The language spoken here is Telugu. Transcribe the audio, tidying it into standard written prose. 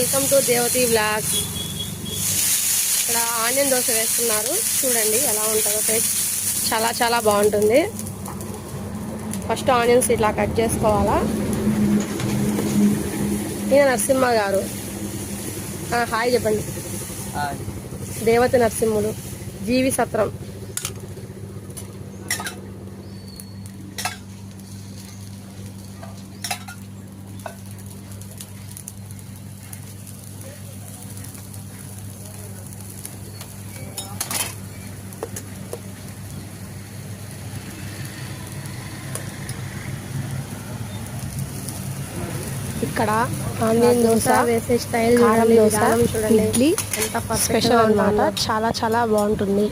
Welcome to Devathi vlogs. ఇక్కడ ఆనియన్ దోశ వేస్తున్నారు, చూడండి ఎలా ఉంటుందో. టేస్ట్ చాలా చాలా బాగుంటుంది. ఫస్ట్ ఆనియన్స్ ఇట్లా కట్ చేసుకోవాలా. ఈయన నరసింహ గారు, హాయ్ చెప్పండి. దేవతి నరసింహులు, జీవి సత్రం. ఇక్కడ ఆనియన్ దోశ వేసే స్టైల్, కారం దోశ, ఇడ్లీ స్పెషల్ అన్నమాట. చాలా చాలా బాగుంటుంది.